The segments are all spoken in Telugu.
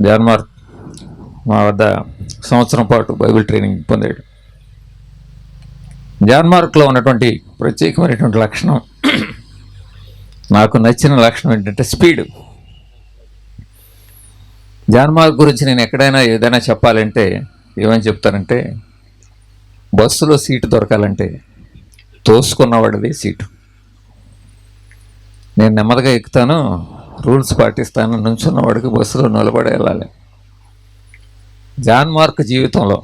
జాన్ మార్క్ మా వద్ద సంవత్సరం పాటు బైబిల్ ట్రైనింగ్ పొందాడు. జాన్ మార్క్లో ఉన్నటువంటి ప్రత్యేకమైనటువంటి లక్షణం, నాకు నచ్చిన లక్షణం ఏంటంటే స్పీడ్. జాన్ మార్క్ గురించి నేను ఎక్కడైనా ఏదైనా చెప్పాలంటే ఏమని చెప్తానంటే, బస్సులో సీటు దొరకాలంటే తోసుకున్నవాడిది సీటు. నేను నెమ్మదిగా ఎక్కుతాను, రూల్స్ పాటిస్తాను, నుంచున్నవాడికి బస్సులో నిలబడి వెళ్ళాలి. జాన్ మార్క్ జీవితంలో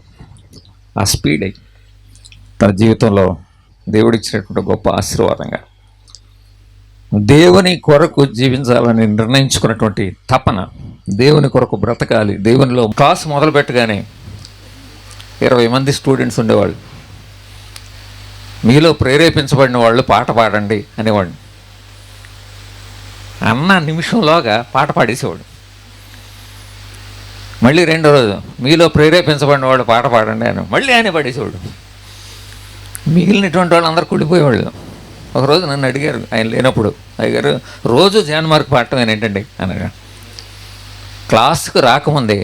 ఆ స్పీడ్ తన జీవితంలో దేవుడిచ్చినటువంటి గొప్ప ఆశీర్వాదంగా, దేవుని కొరకు జీవించాలని నిర్ణయించుకున్నటువంటి తపన, దేవుని కొరకు బ్రతకాలి. దేవునిలో క్లాస్ మొదలు పెట్టగానే 20 మంది స్టూడెంట్స్ ఉండేవాళ్ళు. మీలో ప్రేరేపించబడిన వాళ్ళు పాట పాడండి అనేవాడు. అన్న నిమిషంలోగా పాట పాడేసేవాడు. మళ్ళీ రెండో రోజు మీలో ప్రేరేపించబడిన వాళ్ళు పాట పాడండి అని మళ్ళీ ఆయన పాడేసేవాడు. మిగిలినటువంటి వాళ్ళు అందరూ కుడిపోయేవాళ్ళు. ఒకరోజు నన్ను అడిగారు, ఆయన లేనప్పుడు, అయ్యారు రోజు జాన్ మార్క్ పాడటం ఏంటండి అనగా, క్లాస్కు రాకముందే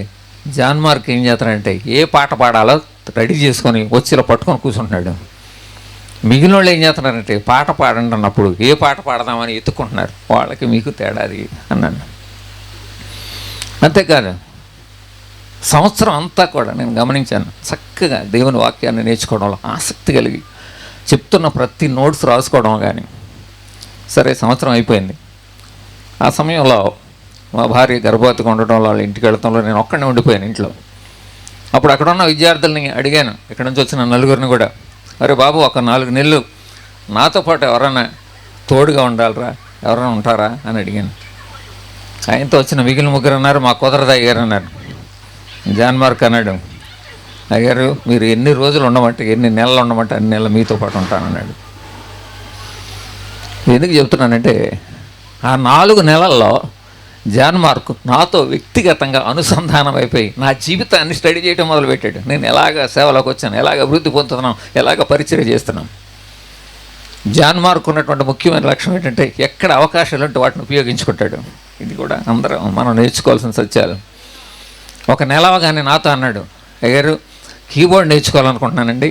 జాన్ మార్క్ ఏం చేస్తాడంటే ఏ పాట పాడాలో రెడీ చేసుకొని వచ్చిలో పట్టుకొని కూర్చుంటున్నాడు. మిగిలిన వాళ్ళు ఏం చేస్తున్నారంటే పాట పాడండి అన్నప్పుడు ఏ పాట పాడదామని ఎత్తుకుంటున్నారు. వాళ్ళకి మీకు తేడాది అన్నాను. అంతేకాదు, సంవత్సరం అంతా కూడా నేను గమనించాను, చక్కగా దేవుని వాక్యాన్ని నేర్చుకోవడంలో ఆసక్తి కలిగి చెప్తున్న ప్రతి నోట్స్ రాసుకోవడం కానీ. సరే, సంవత్సరం అయిపోయింది. ఆ సమయంలో మా భార్య గర్భవతిగా ఉండటం వాళ్ళ ఇంటికి వెళ్తాంలో నేను ఒక్కడే ఉండిపోయాను ఇంట్లో. అప్పుడు అక్కడ ఉన్న విద్యార్థుల్ని అడిగాను, ఇక్కడ నుంచి వచ్చిన నలుగురిని కూడా, అరే బాబు, ఒక 4 నెలలు నాతో పాటు ఎవరైనా తోడుగా ఉండాలరా, ఎవరైనా ఉంటారా అని అడిగాను. ఆయనతో వచ్చిన మిగిలిన ముగ్గురు అన్నారు, మా కుదరదు అయ్యారు అన్నారు. జాన్ మార్క్ అన్నాడు, అయ్యారు మీరు ఎన్ని రోజులు ఉండమంటే, ఎన్ని నెలలు ఉండమంటే అన్ని నెలలు మీతో పాటు ఉంటానన్నాడు. ఎందుకు చెప్తున్నానంటే, ఆ 4 నెలల్లో జాన్ మార్క్ నాతో వ్యక్తిగతంగా అనుసంధానం అయిపోయి నా జీవితాన్ని స్టడీ చేయడం మొదలుపెట్టాడు. నేను ఎలాగ సేవలోకి వచ్చాను, ఎలాగ అభివృద్ధి పొందుతున్నాం, ఎలాగ పరిచయం చేస్తున్నాం. జాన్ మార్క్ ఉన్నటువంటి ముఖ్యమైన లక్ష్యం ఏంటంటే, ఎక్కడ అవకాశాలు ఉంటే వాటిని ఉపయోగించుకుంటాడు. ఇది కూడా అందరం మనం నేర్చుకోవాల్సిన సత్యాలు. ఒక నెల అవగానే నాతో అన్నాడు, అయ్యారు కీబోర్డ్ నేర్చుకోవాలనుకుంటున్నానండి,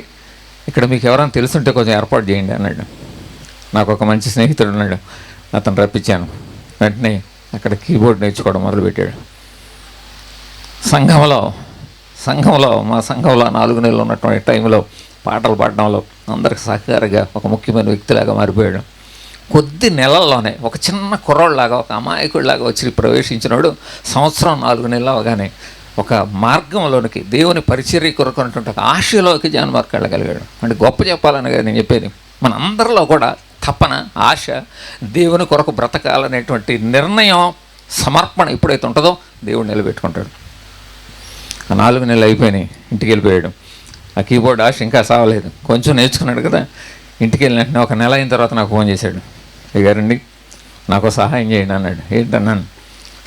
ఇక్కడ మీకు ఎవరైనా తెలుసుంటే కొంచెం ఏర్పాటు చేయండి అన్నాడు. నాకు ఒక మంచి స్నేహితుడు ఉన్నాడు, అతను రప్పించాను. వెంటనే అక్కడ కీబోర్డ్ నేర్చుకోవడం మొదలుపెట్టాడు. సంఘంలో మా సంఘంలో 4 నెలలు ఉన్నటువంటి టైంలో పాటలు పాడడంలో అందరికి సహకారిగా ఒక ముఖ్యమైన వ్యక్తిలాగా మారిపోయాడు. కొద్ది నెలల్లోనే ఒక చిన్న కుర్రోళ్ళలాగా, ఒక అమాయకుడిలాగా వచ్చి ప్రవేశించినాడు. సంవత్సరం 4 నెలలు అవగానే ఒక మార్గంలోనికి, దేవుని పరిచర్య కొరకున్నటువంటి ఒక ఆశలోకి జాన్ మార్క్ వెళ్ళగలిగాడు. అంటే గొప్ప చెప్పాలని నేను చెప్పేది, మన అందరిలో కూడా తపన, ఆశ, దేవుని కొరకు బ్రతకాలనేటువంటి నిర్ణయం, సమర్పణ ఎప్పుడైతే ఉంటుందో దేవుడు నిలబెట్టుకుంటాడు. ఆ 4 నెలలు అయిపోయినాయి, ఇంటికి వెళ్ళిపోయాడు. ఆ కీబోర్డ్ ఆశ ఇంకా సావలేదు. కొంచెం నేర్చుకున్నాడు కదా. ఇంటికి వెళ్ళిన వెంటనే ఒక నెల అయిన తర్వాత నాకు ఫోన్ చేశాడు, అయ్యారండి నాకు సహాయం చేయండి అన్నాడు. ఏంటన్నాను,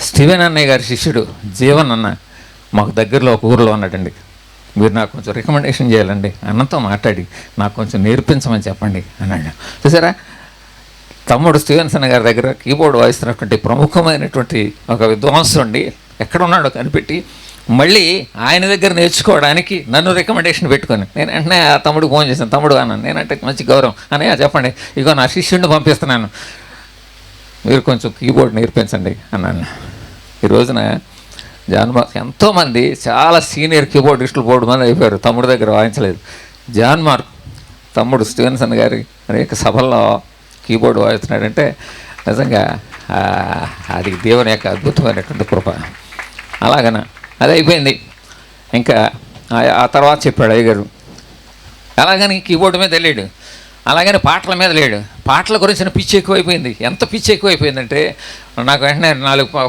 స్టీవెన్ అన్నయ్య గారి శిష్యుడు జీవన్ అన్న మాకు దగ్గరలో ఒక ఊరిలో ఉన్నాడండి, మీరు నాకు కొంచెం రికమెండేషన్ చేయాలండి, అన్నతో మాట్లాడి నాకు కొంచెం నేర్పించమని చెప్పండి అన్నాడు. చూసారా, తమ్ముడు స్టీవెన్సన్ గారి దగ్గర కీబోర్డ్ వాయిస్తున్నటువంటి ప్రముఖమైనటువంటి ఒక విద్వాంసుండి ఎక్కడ ఉన్నాడో కనిపెట్టి మళ్ళీ ఆయన దగ్గర నేర్చుకోవడానికి నన్ను రికమెండేషన్ పెట్టుకొని, నేను వెంటనే ఆ తమ్ముడికి ఫోన్ చేశాను. తమ్ముడు అన్నాను, నేనంటే మంచి గౌరవం అన్నయ్య, చెప్పండి, ఇగో నా శిష్యుడిని పంపిస్తున్నాను, మీరు కొంచెం కీబోర్డ్ నేర్పించండి అన్నాను. ఈ రోజున జాన్ మార్క్ ఎంతోమంది చాలా సీనియర్ కీబోర్డిస్టులు బోర్డు మంది అయిపోయారు, తమ్ముడు దగ్గర వాయించలేదు. జాన్ మార్క్ తమ్ముడు స్టీవెన్సన్ గారి అనేక సభల్లో కీబోర్డ్ వాయిస్తున్నాడంటే నిజంగా అది దేవుని యొక్క అద్భుతమైనటువంటి కృప. అలాగన అది అయిపోయింది. ఇంకా ఆ తర్వాత చెప్పాడు అయ్యగారు, అలాగని కీబోర్డు మీద వెళ్ళాడు, అలాగని పాటల మీద లేడు. పాటల గురించిన పిచ్చి ఎక్కువైపోయింది. ఎంత పిచ్చి ఎక్కువైపోయిందంటే నాకు వెంటనే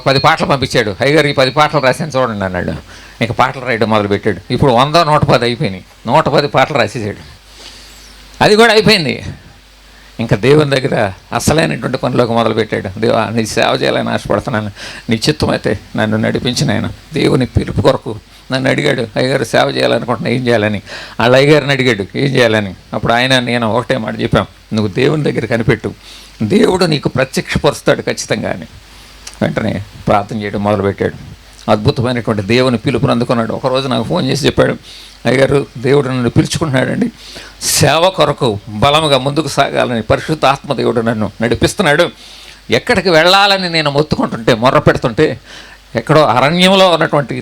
10 పాటలు పంపించాడు. అయ్యగారు ఈ 10 పాటలు రాశాను చూడండి అన్నాడు. ఇంకా పాటలు రాయడం మొదలుపెట్టాడు. ఇప్పుడు 100, 110 అయిపోయినాయి. 110 పాటలు రాసేసాడు. అది కూడా అయిపోయింది. ఇంకా దేవుని దగ్గర అసలైనటువంటి పనులకు మొదలుపెట్టాడు. దేవా, నీ సేవ చేయాలని ఆశపడుతున్నాను, నీ చిత్తమైతే నన్ను నడిపించిన ఆయన. దేవుని పిలుపు కొరకు నన్ను అడిగాడు, అయ్యగారు సేవ చేయాలనుకుంటున్నా, ఏం చేయాలని. వాళ్ళ అయ్యగారిని అడిగాడు ఏం చేయాలని. అప్పుడు ఆయన నేను ఒకటే మాట చెప్పాం, నువ్వు దేవుని దగ్గర కనిపెట్టు, దేవుడు నీకు ప్రత్యక్షపరుస్తాడు ఖచ్చితంగా అని. వెంటనే ప్రార్థన చేయడం మొదలుపెట్టాడు. అద్భుతమైనటువంటి దేవుని పిలుపుని అందుకున్నాడు. ఒకరోజు నాకు ఫోన్ చేసి చెప్పాడు, అయ్యగారు దేవుడు నన్ను పిలుచుకుంటున్నాడండి, సేవ కొరకు బలముగా ముందుకు సాగాలని పరిశుద్ధ ఆత్మదేవుడు నన్ను నడిపిస్తున్నాడు. ఎక్కడికి వెళ్ళాలని నేను మొత్తుకుంటుంటే, మొర్ర పెడుతుంటే, ఎక్కడో అరణ్యంలో ఉన్నటువంటి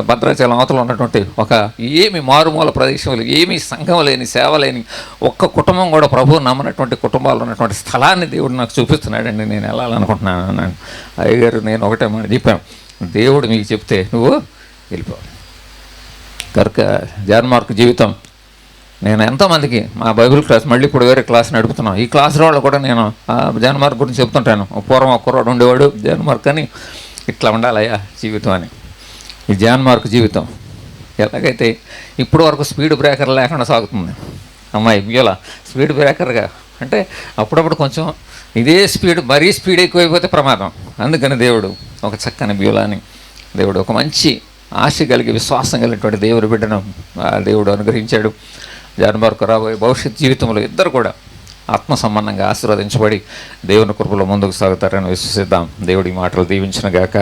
భద్రాచలం అవతల ఉన్నటువంటి ఒక ఏమి మారుమూల ప్రదేశంలో, ఏమీ సంఘం లేని, సేవ లేని, ఒక్క కుటుంబం కూడా ప్రభువు నమ్మనటువంటి కుటుంబాలు ఉన్నటువంటి స్థలాన్ని దేవుడు నాకు చూపిస్తున్నాడండి, నేను వెళ్ళాలనుకుంటున్నాను అన్నాను. అయ్యగారు నేను ఒకటే మాట చెప్పాను, దేవుడు మీకు చెప్తే నువ్వు వెళ్ళిపోవాలి. కనుక జాన్ మార్క్ జీవితం నేను ఎంతోమందికి మా బైబిల్ క్లాస్, మళ్ళీ ఇప్పుడు వేరే క్లాస్ నడుపుతున్నాం, ఈ క్లాస్ వాళ్ళు కూడా నేను జాన్ మార్క్ గురించి చెప్తుంటాను. పూర్వం ఒక కుర్రాడు ఉండేవాడు జాన్ మార్క్ అని, ఇట్లా ఉండాలయ్యా జీవితం అని. ఈ జాన్ మార్క్ జీవితం ఎలాగైతే ఇప్పుడు వరకు స్పీడ్ బ్రేకర్ లేకుండా సాగుతుంది. అమ్మాయి బ్యూలా స్పీడ్ బ్రేకర్గా అంటే అప్పుడప్పుడు కొంచెం ఇదే స్పీడ్, మరీ స్పీడ్ ఎక్కువైపోతే ప్రమాదం. అందుకని దేవుడు ఒక చక్కని బ్యూలాని దేవుడు, ఒక మంచి ఆశ కలిగి విశ్వాసం కలిగినటువంటి దేవుడి బిడ్డను దేవుడు అనుగ్రహించాడు. జాన్ మార్క్ రాబోయే భవిష్యత్ జీవితంలో ఇద్దరు కూడా ఆత్మ సంబంధంగా ఆశీర్వదించబడి దేవుని కృపలో ముందుకు సాగుతారని విశ్వసిద్దాం. దేవుడి మాటలు దీవించిన గాక.